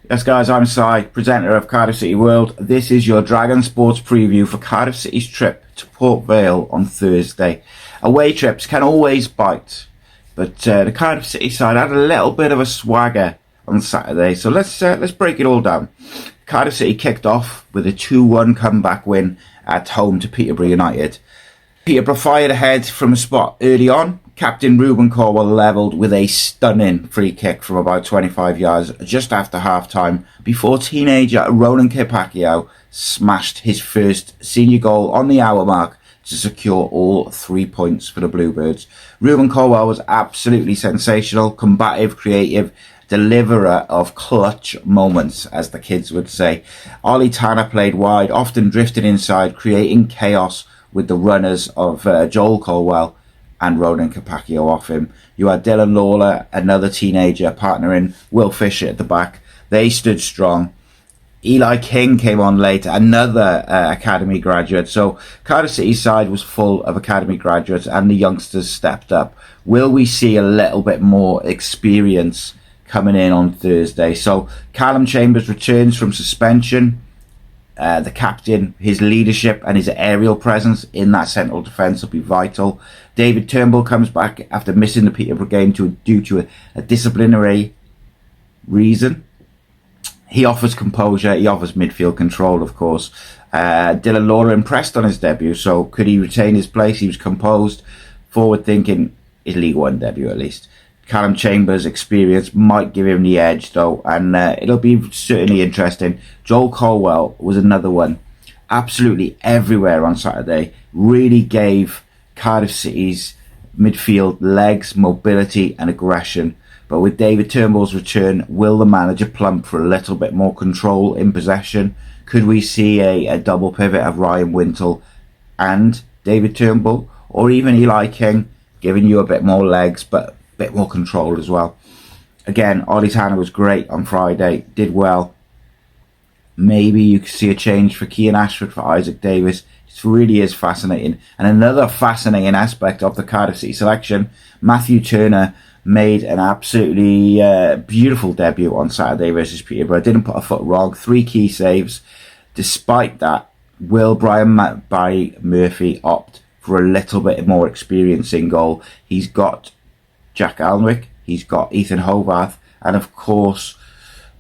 Yes guys, I'm Si, presenter of Cardiff City World. This is your DragonSports preview for Cardiff City's trip to Port Vale on Thursday. Away trips can always bite, but the Cardiff City side had a little bit of a swagger on Saturday, so let's break it all down. Cardiff City kicked off with a 2-1 comeback win at home to Peterborough United. Peterborough fired ahead from a spot early on. Captain Ruben Corwell levelled with a stunning free kick from about 25 yards just after half-time before teenager Ronan Kipakio smashed his first senior goal on the hour mark to secure all 3 points for the Bluebirds. Ruben Corwell was absolutely sensational, combative, creative, deliverer of clutch moments, as the kids would say. Ollie Tanner played wide, often drifted inside, creating chaos with the runners of Joel Colwell and Ronan Kipakio off him. You had Dylan Lawler, another teenager, partnering Will Fisher at the back. They stood strong. Eli King came on late, another academy graduate. So Cardiff City's side was full of academy graduates and the youngsters stepped up. Will we see a little bit more experience coming in on Thursday? So Callum Chambers returns from suspension. The captain, his leadership and his aerial presence in that central defence will be vital. David Turnbull comes back after missing the Peterborough game due to a disciplinary reason. He offers composure, he offers midfield control, of course. Dylan Lawler impressed on his debut, so could he retain his place? He was composed, forward-thinking, his League One debut at least. Callum Chambers' experience might give him the edge though, and it'll be certainly interesting. Joel Colwell was another one. Absolutely everywhere on Saturday. Really gave Cardiff City's midfield legs, mobility and aggression. But with David Turnbull's return, will the manager plump for a little bit more control in possession? Could we see a double pivot of Ryan Wintle and David Turnbull? Or even Eli King, giving you a bit more legs, but bit more control as well. Again, Ollie Tanner was great on Friday, did well. Maybe you could see a change for Kean Ashford, for Isaac Davis. It really is fascinating. And another fascinating aspect of the Cardiff City selection, Matthew Turner made an absolutely beautiful debut on Saturday versus Peterborough. Didn't put a foot wrong, 3 key saves. Despite that, will Barry Murphy opt for a little bit more experience in goal? He's got Jack Alnwick, he's got Ethan Hovarth, and of course,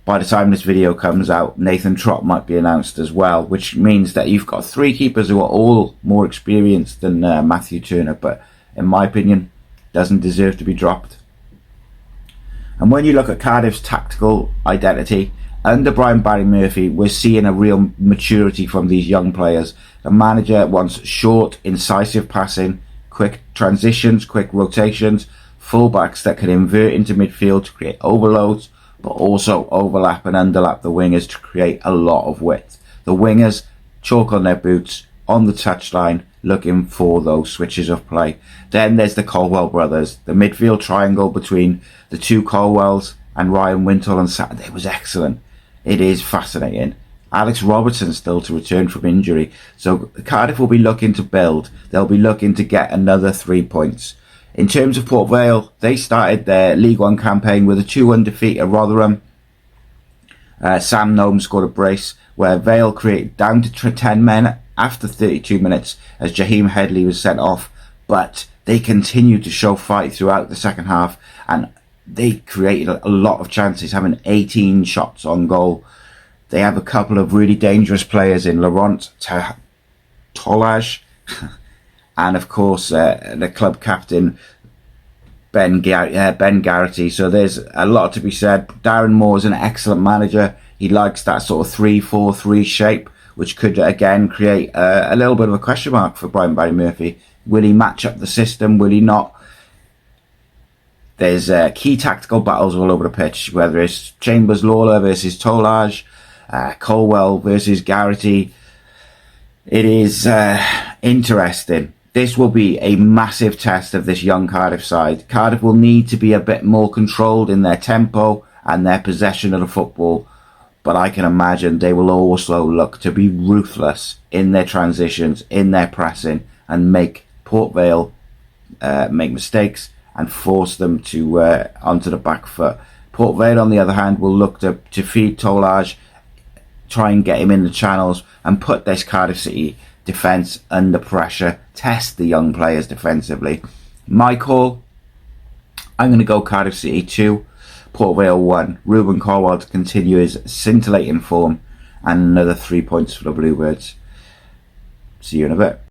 by the time this video comes out, Nathan Trott might be announced as well, which means that you've got 3 keepers who are all more experienced than Matthew Turner, but in my opinion, doesn't deserve to be dropped. And when you look at Cardiff's tactical identity, under Barry Murphy, we're seeing a real maturity from these young players. The manager wants short, incisive passing, quick transitions, quick rotations, fullbacks that can invert into midfield to create overloads, but also overlap and underlap the wingers to create a lot of width. The wingers chalk on their boots on the touchline, looking for those switches of play. Then there's the Colwell brothers. The midfield triangle between the 2 Colwells and Ryan Wintle on Saturday was excellent. It is fascinating. Alex Robertson still to return from injury. So Cardiff will be looking to build. They'll be looking to get another 3 points. In terms of Port Vale, they started their League One campaign with a 2-1 defeat at Rotherham. Sam Nome scored a brace where Vale created down to 10 men after 32 minutes as Jaheim Headley was sent off. But they continued to show fight throughout the second half and they created a lot of chances, having 18 shots on goal. They have a couple of really dangerous players in Laurent Tolaj and of course the club captain Ben Garrity. So there's a lot to be said. Darren Moore is an excellent manager. He likes that sort of 3-4-3 shape, which could again create a little bit of a question mark for Barry Murphy. Will he match up the system? Will he not? There's key tactical battles all over the pitch, whether it's Chambers Lawler versus Tolaj, Colwell versus Garrity. It is interesting. This will be a massive test of this young Cardiff side. Cardiff will need to be a bit more controlled in their tempo and their possession of the football, but I can imagine they will also look to be ruthless in their transitions, in their pressing, and make Port Vale make mistakes and force them to onto the back foot. Port Vale, on the other hand, will look to feed Tolaj, try and get him in the channels and put this Cardiff City defence under pressure, test the young players defensively. My call, I'm going to go Cardiff City 2, Port Vale 1. Ruben Colwill to continue his scintillating form, and another 3 points for the Bluebirds. See you in a bit.